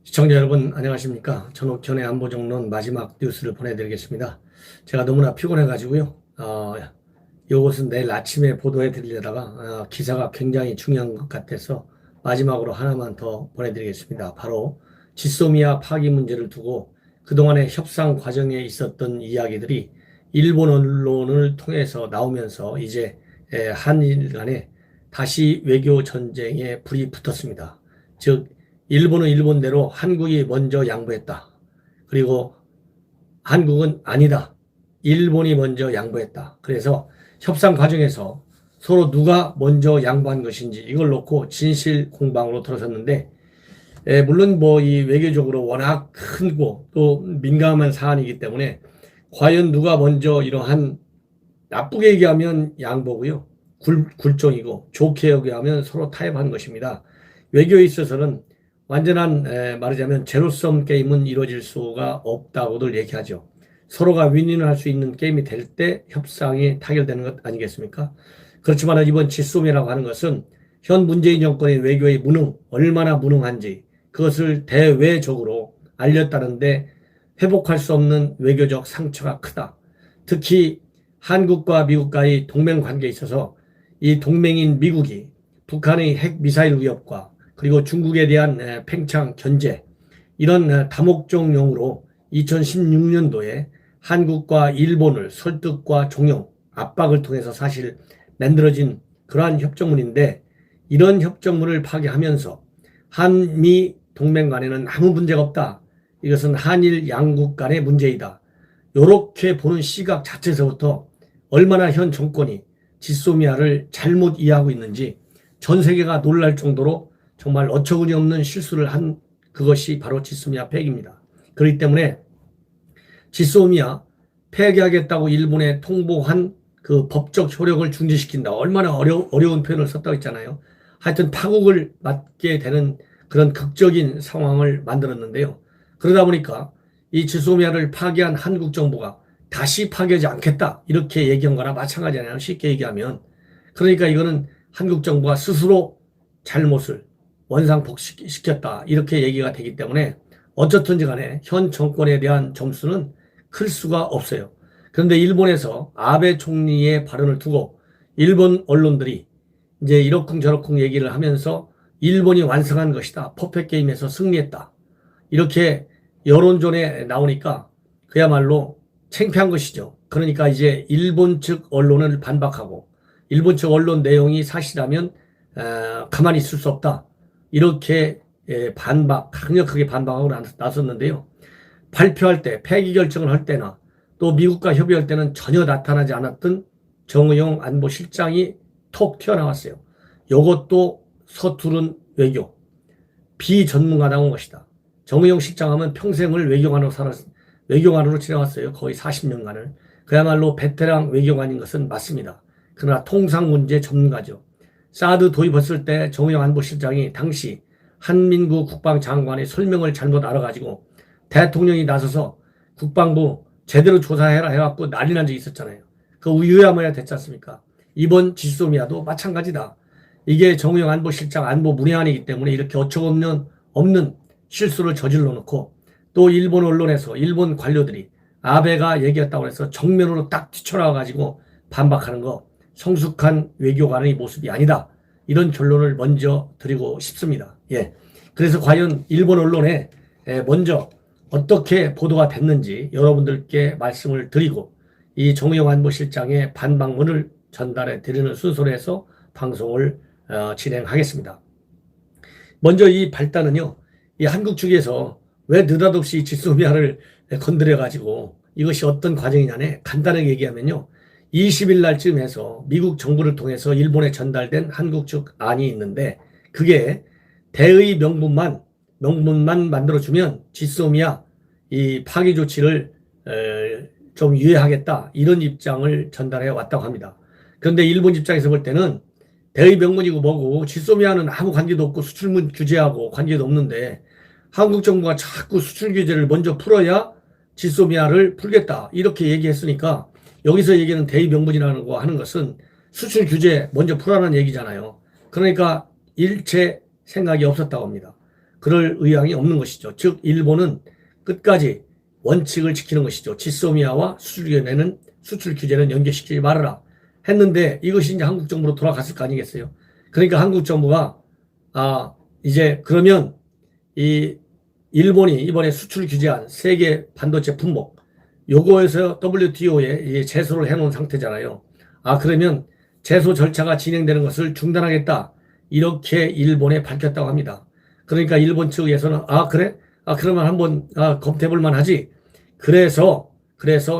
시청자 여러분 안녕하십니까. 전옥현의 안보정론 마지막 뉴스를 보내드리겠습니다. 제가 너무나 피곤해가지고요. 이것은 내일 아침에 보도해 드리려다가 기사가 굉장히 중요한 것 같아서 마지막으로 하나만 더 보내드리겠습니다. 바로 지소미아 파기 문제를 두고 그동안의 협상 과정에 있었던 이야기들이 일본 언론을 통해서 나오면서 이제 한일 간에 다시 외교 전쟁에 불이 붙었습니다. 즉 일본은 일본대로 한국이 먼저 양보했다. 그리고 한국은 아니다. 일본이 먼저 양보했다. 그래서 협상 과정에서 서로 누가 먼저 양보한 것인지 이걸 놓고 진실 공방으로 들어섰는데, 물론 이 외교적으로 워낙 크고 또 민감한 사안이기 때문에 과연 누가 먼저 이러한, 나쁘게 얘기하면 양보고요. 굴종이고 좋게 얘기하면 서로 타협한 것입니다. 외교에 있어서는 완전한 말하자면 제로섬 게임은 이루어질 수가 없다고들 얘기하죠. 서로가 윈윈을 할 수 있는 게임이 될 때 협상이 타결되는 것 아니겠습니까? 그렇지만 이번 지소미아라고 하는 것은 현 문재인 정권의 외교의 무능, 얼마나 무능한지 그것을 대외적으로 알렸다는데 회복할 수 없는 외교적 상처가 크다. 특히 한국과 미국과의 동맹 관계에 있어서 이 동맹인 미국이 북한의 핵 미사일 위협과 그리고 중국에 대한 팽창 견제, 이런 다목적용으로 2016년도에 한국과 일본을 설득과 종용, 압박을 통해서 사실 만들어진 그러한 협정문인데, 이런 협정문을 파기하면서 한미 동맹 간에는 아무 문제가 없다. 이것은 한일 양국 간의 문제이다. 이렇게 보는 시각 자체에서부터 얼마나 현 정권이 지소미아를 잘못 이해하고 있는지 전 세계가 놀랄 정도로 정말 어처구니 없는 실수를 한 그것이 바로 지소미아 폐기입니다. 그렇기 때문에 지소미아 폐기하겠다고 일본에 통보한 그 법적 효력을 중지시킨다. 얼마나 어려운 표현을 썼다고 했잖아요. 하여튼 파국을 맞게 되는 그런 극적인 상황을 만들었는데요. 그러다 보니까 이 지소미아를 파기한 한국 정부가 다시 파기하지 않겠다. 이렇게 얘기한 거나 마찬가지잖아요. 쉽게 얘기하면. 그러니까 이거는 한국 정부가 스스로 잘못을 원상복귀시켰다. 이렇게 얘기가 되기 때문에 어쨌든지 간에 현 정권에 대한 점수는 클 수가 없어요. 그런데 일본에서 아베 총리의 발언을 두고 일본 언론들이 이제 이러쿵저러쿵 얘기를 하면서 일본이 완성한 것이다. 퍼펙트 게임에서 승리했다. 이렇게 여론전에 나오니까 그야말로 창피한 것이죠. 그러니까 이제 일본 측 언론을 반박하고 일본 측 언론 내용이 사실이라면 가만히 있을 수 없다. 이렇게 강력하게 반박하고 나섰는데요. 발표할 때, 폐기 결정을 할 때나 또 미국과 협의할 때는 전혀 나타나지 않았던 정의용 안보실장이 톡 튀어나왔어요. 이것도 서투른 외교, 비전문가다운 것이다. 정의용 실장하면 평생을 외교관으로 지내왔어요. 거의 40년간을. 그야말로 베테랑 외교관인 것은 맞습니다. 그러나 통상 문제 전문가죠. 사드 도입했을 때 정의용 안보실장이 당시 한민구 국방장관의 설명을 잘못 알아가지고 대통령이 나서서 국방부 제대로 조사해라 해갖고 난리 난 적이 있었잖아요. 그 유야무야 됐지 않습니까? 이번 지소미아도 마찬가지다. 이게 정의용 안보실장 안보 문외한이기 때문에 이렇게 없는 실수를 저질러 놓고, 또 일본 언론에서 일본 관료들이 아베가 얘기했다고 해서 정면으로 딱 뛰쳐나와가지고 반박하는 거 성숙한 외교관의 모습이 아니다. 이런 결론을 먼저 드리고 싶습니다. 그래서 과연 일본 언론에 먼저 어떻게 보도가 됐는지 여러분들께 말씀을 드리고 이 정의용 안보실장의 반박문을 전달해 드리는 순서로 해서 방송을 진행하겠습니다. 먼저 이 발단은요, 이 한국 측에서 왜 느닷없이 지소미아를 건드려가지고 이것이 어떤 과정이냐네, 간단하게 얘기하면요, 20일 날쯤 해서 미국 정부를 통해서 일본에 전달된 한국 측 안이 있는데, 그게 대의 명분만 만들어주면 지소미아 이 파기 조치를 좀 유예하겠다, 이런 입장을 전달해 왔다고 합니다. 그런데 일본 입장에서 볼 때는 대의 명분이고 뭐고 지소미아는 아무 관계도 없고 수출문 규제하고 관계도 없는데 한국 정부가 자꾸 수출 규제를 먼저 풀어야 지소미아를 풀겠다 이렇게 얘기했으니까 여기서 얘기하는 대의명분이라는 거 하는 것은 수출 규제 먼저 풀라는 얘기잖아요. 그러니까 일체 생각이 없었다고 합니다. 그럴 의향이 없는 것이죠. 즉 일본은 끝까지 원칙을 지키는 것이죠. 지소미아와 수출 규제는 연계시키지 말아라 했는데 이것이 이제 한국 정부로 돌아갔을 거 아니겠어요. 그러니까 한국 정부가 이제 그러면 이 일본이 이번에 수출 규제한 세계 반도체 품목 요거에서 WTO에 제소를 해놓은 상태잖아요. 그러면 제소 절차가 진행되는 것을 중단하겠다 이렇게 일본에 밝혔다고 합니다. 그러니까 일본 측에서는 그래? 그러면 한번 검토해볼 만하지. 그래서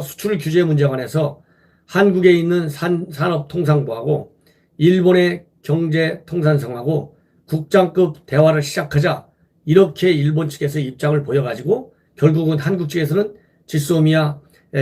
수출 규제 문제에 관해서 한국에 있는 산업통상부하고 일본의 경제통상성하고 국장급 대화를 시작하자 이렇게 일본 측에서 입장을 보여가지고 결국은 한국 측에서는 지소미아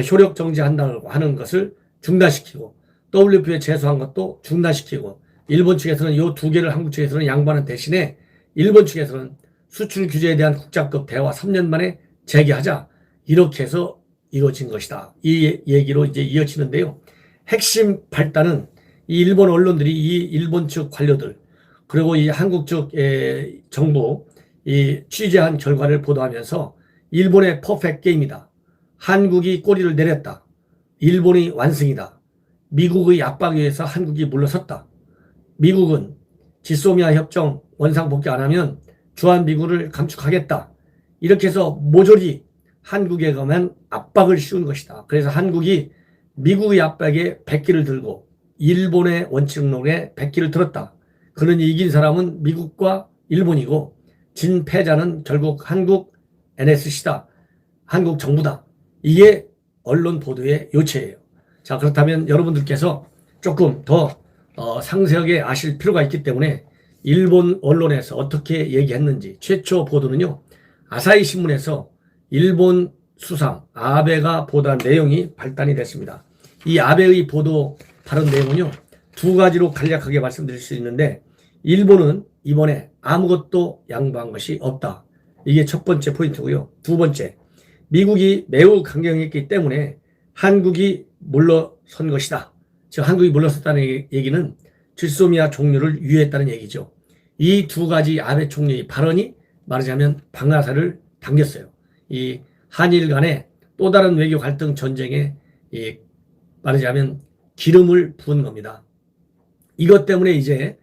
효력 정지한다고 하는 것을 중단시키고 WTO에 제소한 것도 중단시키고 일본 측에서는 이 두 개를 한국 측에서는 양보하는 대신에 일본 측에서는 수출 규제에 대한 국장급 대화 3년 만에 재개하자 이렇게 해서 이루어진 것이다. 이 얘기로 이제 이어지는데요. 핵심 발단은 이 일본 언론들이 이 일본 측 관료들 그리고 이 한국 측 정부 이 취재한 결과를 보도하면서 일본의 퍼펙트 게임이다. 한국이 꼬리를 내렸다. 일본이 완승이다. 미국의 압박에 의해서 한국이 물러섰다. 미국은 지소미아 협정 원상 복귀 안 하면 주한미군을 감축하겠다. 이렇게 해서 모조리 한국에 가면 압박을 씌운 것이다. 그래서 한국이 미국의 압박에 백기를 들고 일본의 원칙론에 백기를 들었다. 그러니 이긴 사람은 미국과 일본이고 진 패자는 결국 한국 NSC다. 한국 정부다. 이게 언론 보도의 요체예요. 자, 그렇다면 여러분들께서 조금 더 상세하게 아실 필요가 있기 때문에 일본 언론에서 어떻게 얘기했는지 최초 보도는요. 아사히 신문에서 일본 수상 아베가 보도한 내용이 발단이 됐습니다. 이 아베의 보도 발언 내용은요. 두 가지로 간략하게 말씀드릴 수 있는데 일본은 이번에 아무것도 양보한 것이 없다. 이게 첫 번째 포인트고요. 두 번째, 미국이 매우 강경했기 때문에 한국이 물러선 것이다. 즉 한국이 물러섰다는 얘기는 지소미아 종료를 유예했다는 얘기죠. 이 두 가지 아베 총리의 발언이 말하자면 방아쇠를 당겼어요. 이 한일 간의 또 다른 외교 갈등 전쟁에 말하자면 기름을 부은 겁니다. 이것 때문에 이제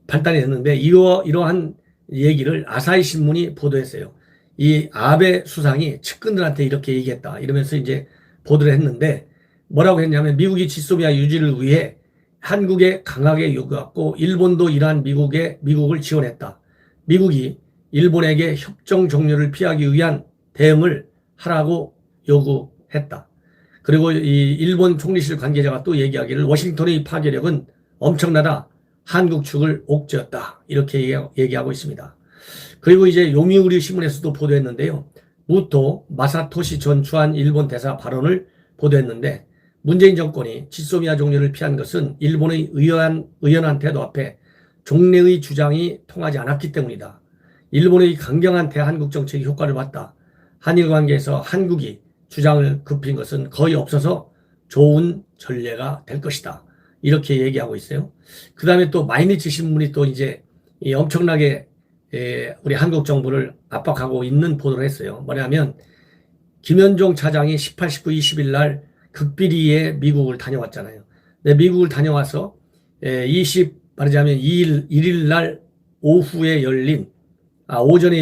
발단이 됐는데 이러한 얘기를 아사히 신문이 보도했어요. 이 아베 수상이 측근들한테 이렇게 얘기했다. 이러면서 이제 보도를 했는데 뭐라고 했냐면 미국이 지소미아 유지를 위해 한국에 강하게 요구했고 일본도 이러한 미국을 지원했다. 미국이 일본에게 협정 종료를 피하기 위한 대응을 하라고 요구했다. 그리고 이 일본 총리실 관계자가 또 얘기하기를 워싱턴의 파괴력은 엄청나다. 한국 측을 옥죄었다. 이렇게 얘기하고 있습니다. 그리고 이제 요미우리 신문에서도 보도했는데요. 무토 마사토시 전 주한 일본 대사 발언을 보도했는데 문재인 정권이 지소미아 종료를 피한 것은 일본의 의연한 태도 앞에 종래의 주장이 통하지 않았기 때문이다. 일본의 강경한 대한국 정책이 효과를 봤다. 한일 관계에서 한국이 주장을 굽힌 것은 거의 없어서 좋은 전례가 될 것이다. 이렇게 얘기하고 있어요. 그 다음에 또 마이니치 신문이 또 이제 엄청나게 우리 한국 정부를 압박하고 있는 보도를 했어요. 뭐냐면 김현종 차장이 18, 19, 20일 날 극비리에 미국을 다녀왔잖아요. 네, 미국을 다녀와서 말하자면 1일 날 오전에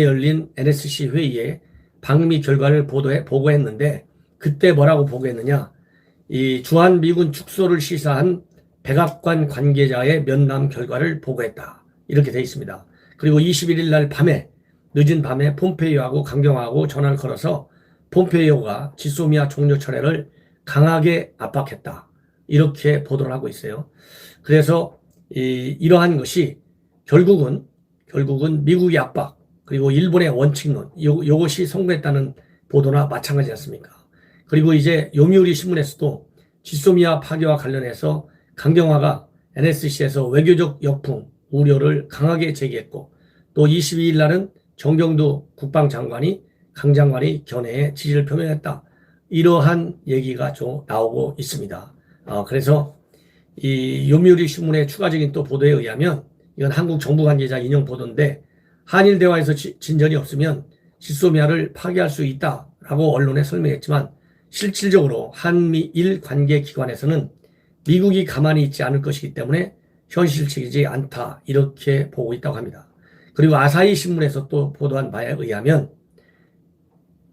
열린 NSC 회의에 방미 결과를 보고했는데 그때 뭐라고 보고했느냐. 이 주한미군 축소를 시사한 백악관 관계자의 면담 결과를 보고했다. 이렇게 되어 있습니다. 그리고 21일 날 늦은 밤에 폼페이오하고 강경화하고 전화를 걸어서 폼페이오가 지소미아 종료 철회를 강하게 압박했다. 이렇게 보도를 하고 있어요. 그래서 이러한 것이 결국은 미국의 압박 그리고 일본의 원칙론 이것이 성공했다는 보도나 마찬가지 않습니까? 그리고 이제 요미우리 신문에서도 지소미아 파괴와 관련해서 강경화가 NSC에서 외교적 역풍 우려를 강하게 제기했고 또 22일 날은 정경두 국방장관이 강 장관이 견해에 지지를 표명했다. 이러한 얘기가 좀 나오고 있습니다. 그래서 이 요미우리 신문의 추가적인 또 보도에 의하면 이건 한국 정부 관계자 인용 보도인데 한일 대화에서 진전이 없으면 지소미아를 파기할 수 있다라고 언론에 설명했지만 실질적으로 한미일 관계 기관에서는 미국이 가만히 있지 않을 것이기 때문에 현실적이지 않다 이렇게 보고 있다고 합니다. 그리고 아사히 신문에서 또 보도한 바에 의하면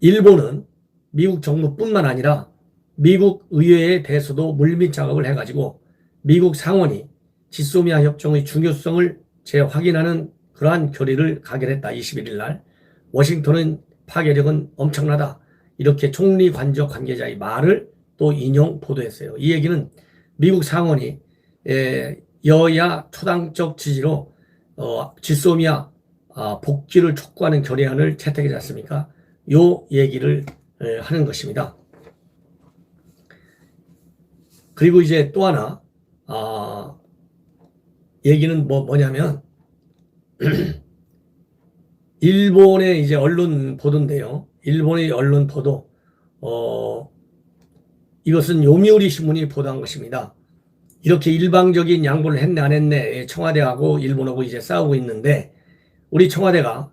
일본은 미국 정부뿐만 아니라 미국 의회에 대해서도 물밑 작업을 해가지고 미국 상원이 지소미아 협정의 중요성을 재확인하는 그러한 결의를 가결했다. 21일 날. 워싱턴은 파괴력은 엄청나다. 이렇게 총리 관저 관계자의 말을 또 인용 보도했어요. 이 얘기는 미국 상원이 여야 초당적 지지로 지소미아 복귀를 촉구하는 결의안을 채택하지 않습니까? 요 얘기를 하는 것입니다. 그리고 이제 또 하나 얘기는 뭐냐면 일본의 이제 언론 보도인데요. 일본의 언론 보도 이것은 요미우리 신문이 보도한 것입니다. 이렇게 일방적인 양보를 했네 안 했네 청와대하고 일본하고 이제 싸우고 있는데 우리 청와대가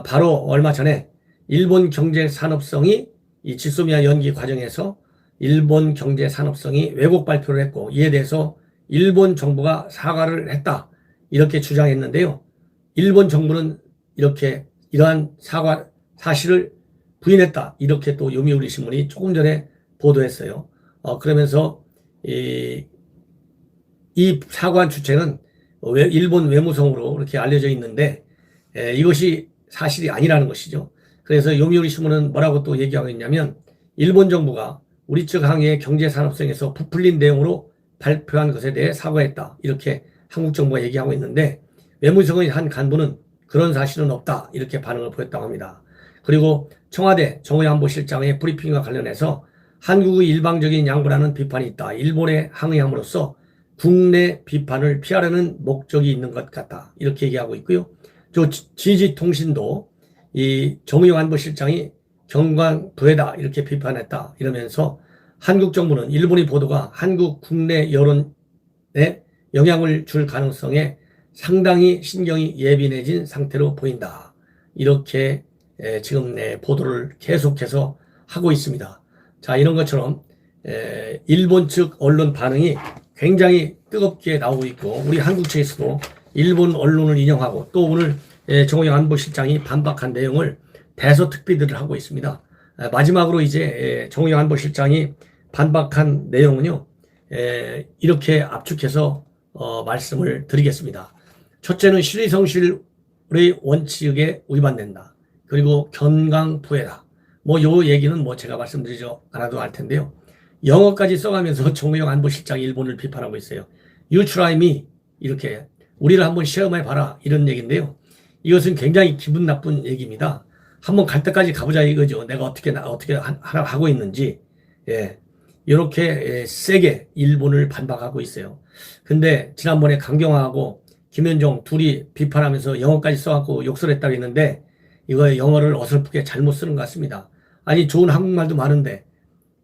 바로 얼마 전에 일본 경제 산업성이 이 지소미아 연기 과정에서 일본 경제 산업성이 왜곡 발표를 했고 이에 대해서 일본 정부가 사과를 했다 이렇게 주장했는데요. 일본 정부는 이렇게 이러한 사과 사실을 부인했다 이렇게 또 요미우리 신문이 조금 전에 보도했어요. 그러면서 이 사과 주체는 일본 외무성으로 이렇게 알려져 있는데 이것이 사실이 아니라는 것이죠. 그래서 요미우리 신문은 뭐라고 또 얘기하고 있냐면 일본 정부가 우리 측 항의의 경제산업성에서 부풀린 내용으로 발표한 것에 대해 사과했다. 이렇게 한국 정부가 얘기하고 있는데 외무성의 한 간부는 그런 사실은 없다. 이렇게 반응을 보였다고 합니다. 그리고 청와대 정의안보실장의 브리핑과 관련해서 한국의 일방적인 양보라는 비판이 있다. 일본에 항의함으로써 국내 비판을 피하려는 목적이 있는 것 같다. 이렇게 얘기하고 있고요. 저 지지통신도 이 정의안보실장이 경광부회다 이렇게 비판했다. 이러면서 한국 정부는 일본의 보도가 한국 국내 여론에 영향을 줄 가능성에 상당히 신경이 예민해진 상태로 보인다. 이렇게 지금 보도를 계속해서 하고 있습니다. 자, 이런 것처럼 일본 측 언론 반응이 굉장히 뜨겁게 나오고 있고 우리 한국 측에서도 일본 언론을 인용하고 또 오늘 정호영 안보실장이 반박한 내용을 대서특필들을 하고 있습니다. 마지막으로 이제 정호영 안보실장이 반박한 내용은요. 이렇게 압축해서 말씀을 드리겠습니다. 첫째는 실의성실의 원칙에 위반된다. 그리고 견강부회다. 요 얘기는 제가 말씀드리지 않아도 알 텐데요. 영어까지 써가면서 정호영 안보실장이 일본을 비판하고 있어요. You try me. 이렇게 우리를 한번 시험해봐라. 이런 얘기인데요. 이것은 굉장히 기분 나쁜 얘기입니다. 한번 갈 때까지 가보자 이거죠. 내가 어떻게 하고 있는지. 이렇게 세게 일본을 반박하고 있어요. 근데 지난번에 강경화하고 김현종 둘이 비판하면서 영어까지 써갖고 욕설 했다고 했는데 이거 영어를 어설프게 잘못 쓰는 것 같습니다. 아니 좋은 한국말도 많은데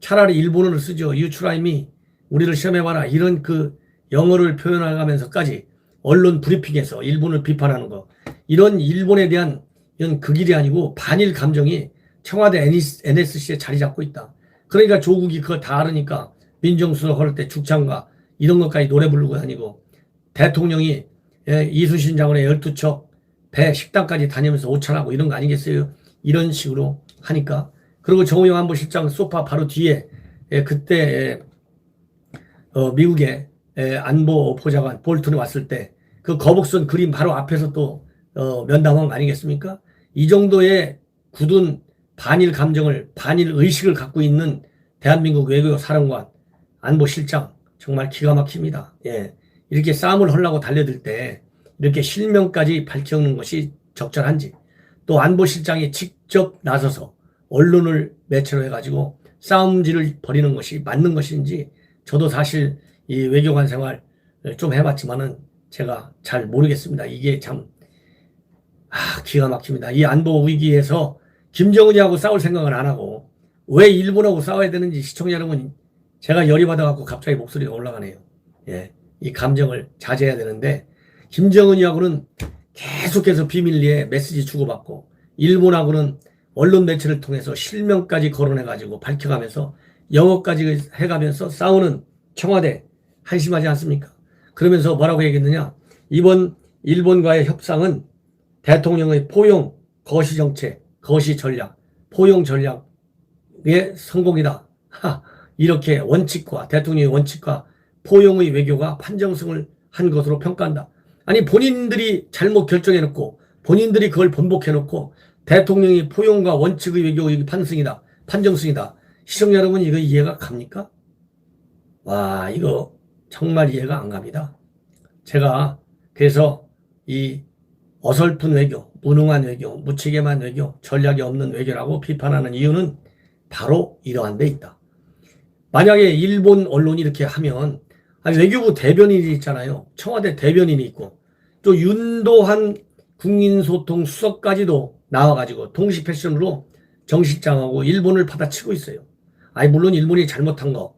차라리 일본어를 쓰죠. You try me. 우리를 시험해봐라. 이런 그 영어를 표현하면서까지 언론 브리핑에서 일본을 비판하는 거. 이런 일본에 대한 이런 그 길이 아니고 반일 감정이 청와대 NSC에 자리 잡고 있다. 그러니까 조국이 그거 다 알으니까 민정수석 할 때 죽창가 이런 것까지 노래 부르고 다니고 대통령이 이순신 장군의 12척 배 식당까지 다니면서 오찬하고 이런 거 아니겠어요? 이런 식으로 하니까. 그리고 정호영 안보실장 소파 바로 뒤에 그때 미국의 안보 보좌관 볼튼이 왔을 때 그 거북선 그림 바로 앞에서 또 면담한 거 아니겠습니까? 이 정도의 굳은 반일 감정을 반일 의식을 갖고 있는 대한민국 외교 사령관 안보실장 정말 기가 막힙니다. 이렇게 싸움을 하려고 달려들 때 이렇게 실명까지 밝혀놓는 것이 적절한지 또 안보실장이 직접 나서서 언론을 매체로 해가지고 싸움질을 벌이는 것이 맞는 것인지 저도 사실 이 외교관 생활 좀 해봤지만은 제가 잘 모르겠습니다. 이게 참 기가 막힙니다. 이 안보 위기에서 김정은이하고 싸울 생각은 안 하고 왜 일본하고 싸워야 되는지 시청자 여러분, 제가 열이 받아갖고 갑자기 목소리가 올라가네요. 예, 이 감정을 자제해야 되는데 김정은이하고는 계속해서 비밀리에 메시지 주고받고 일본하고는 언론 매체를 통해서 실명까지 거론해가지고 밝혀가면서 영어까지 해가면서 싸우는 청와대 한심하지 않습니까? 그러면서 뭐라고 얘기했느냐? 이번 일본과의 협상은 대통령의 포용, 거시 정책, 거시 전략, 포용 전략의 성공이다. 이렇게 원칙과 대통령의 원칙과 포용의 외교가 판정승을 한 것으로 평가한다. 아니 본인들이 잘못 결정해놓고 본인들이 그걸 번복해놓고 대통령이 포용과 원칙의 외교의 판승이다. 판정승이다. 시청자 여러분 이거 이해가 갑니까? 와 이거 정말 이해가 안 갑니다. 제가 그래서 이 어설픈 외교, 무능한 외교, 무책임한 외교, 전략이 없는 외교라고 비판하는 이유는 바로 이러한 데 있다. 만약에 일본 언론이 이렇게 하면 외교부 대변인이 있잖아요. 청와대 대변인이 있고 또 윤도한 국민소통 수석까지도 나와가지고 동시 패션으로 정 실장하고 일본을 받아치고 있어요. 물론 일본이 잘못한 거.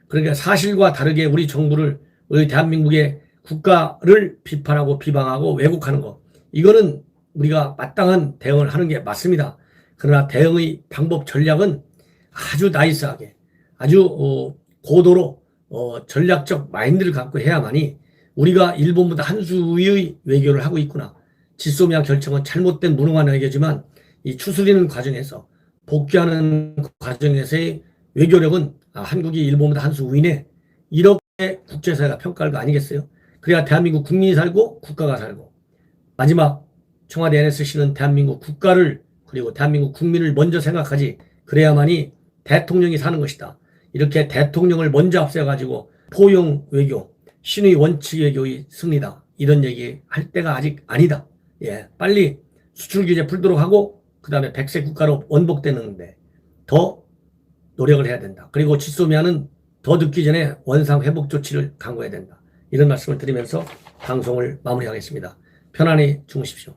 그러니까 사실과 다르게 우리 정부를, 우리 대한민국의 국가를 비판하고 비방하고 왜곡하는 거. 이거는 우리가 마땅한 대응을 하는 게 맞습니다. 그러나 대응의 방법 전략은 아주 나이스하게 아주 고도로 전략적 마인드를 갖고 해야만이 우리가 일본보다 한 수위의 외교를 하고 있구나. 지소미아 결정은 잘못된 무능한 외교지만 이 추스리는 과정에서 복귀하는 과정에서의 외교력은 한국이 일본보다 한 수 위네. 이렇게 국제사회가 평가할 거 아니겠어요? 그래야 대한민국 국민이 살고 국가가 살고 마지막 청와대 NSC는 대한민국 국가를 그리고 대한민국 국민을 먼저 생각하지 그래야만이 대통령이 사는 것이다. 이렇게 대통령을 먼저 앞세워가지고 포용 외교, 신의 원칙 외교의 승리다. 이런 얘기 할 때가 아직 아니다. 예, 빨리 수출 규제 풀도록 하고 그 다음에 백색 국가로 원복되는데 더 노력을 해야 된다. 그리고 지소미아는 더 늦기 전에 원상 회복 조치를 강구해야 된다. 이런 말씀을 드리면서 방송을 마무리하겠습니다. 편안히 주무십시오.